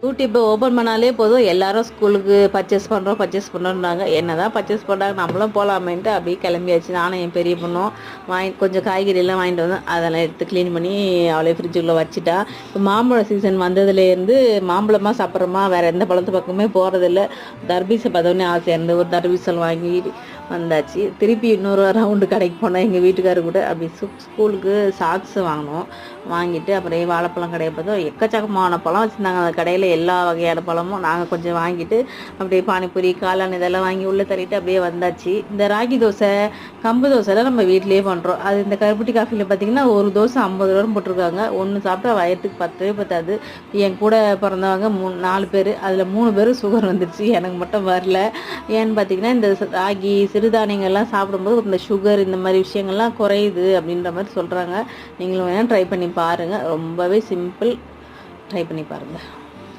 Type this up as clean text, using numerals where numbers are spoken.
யூடியூப்பை ஓப்பன் பண்ணாலே போதும் எல்லாரும் ஸ்கூலுக்கு பர்ச்சேஸ் பண்ணுறோன்றாங்க. என்ன தான் பர்ச்சேஸ் பண்ணுறாங்க, நம்மளும் போகலாமேன்ட்டு அப்படியே கிளம்பியாச்சு. நானும் என் பெரிய பொண்ணும் கொஞ்சம் காய்கறியெல்லாம் வாங்கிட்டு வந்தேன். அதெல்லாம் எடுத்து க்ளீன் பண்ணி அவளே ஃப்ரிட்ஜுக்குள்ளே வச்சுட்டா. இப்போ மாம்பழ சீசன் வந்ததுலேருந்து மாம்பழமாக சாப்பிட்றோமா, வேறு எந்த பழத்து பக்கமே போகிறதில்ல. தர்பீஸை பார்த்தோன்னே ஆசையாக இருந்து ஒரு தர்பீசல் வாங்கி வந்தாச்சு. திருப்பி இன்னொரு ரவுண்டு கடைக்கு போனோம் எங்கள் வீட்டுக்காரர் கூட. அப்படி ஸ்கூலுக்கு சாக்ஸ் வாங்கினோம். வாங்கிட்டு அப்புறம் வாழைப்பழம் கடையை பார்த்தோம். எக்கச்சக்கமான பழம் வச்சுருந்தாங்க அந்த கடையில், எல்லா வகையான பழமும். நாங்கள் கொஞ்சம் வாங்கிட்டு அப்படியே பானிபூரி காளான் இதெல்லாம் வாங்கி உள்ளே தள்ளிட்டு அப்படியே வந்தாச்சு. இந்த ராகி தோசை கம்பு தோசைலாம் நம்ம வீட்டிலேயே பண்ணுறோம். அது இந்த கருப்பட்டி காஃபியில் பார்த்திங்கன்னா ஒரு தோசை 50 ரூபா போட்டிருக்காங்க. ஒன்று சாப்பிட்டா வயத்துக்கு பத்தவே பத்தாது. என் கூட பிறந்தவங்க 4 பேர், அதில் 3 பேர் சுகர் வந்துடுச்சு, எனக்கு மட்டும் வரல. ஏன்னு பார்த்திங்கன்னா இந்த ராகி சிறுதானியங்கள்லாம் சாப்பிடும்போது இந்த சுகர் இந்த மாதிரி விஷயங்கள்லாம் குறையுது அப்படின்ற மாதிரி சொல்கிறாங்க. நீங்களும் வேணால் ட்ரை பண்ணி பாருங்கள். ரொம்பவே சிம்பிள், ட்ரை பண்ணி பாருங்கள்.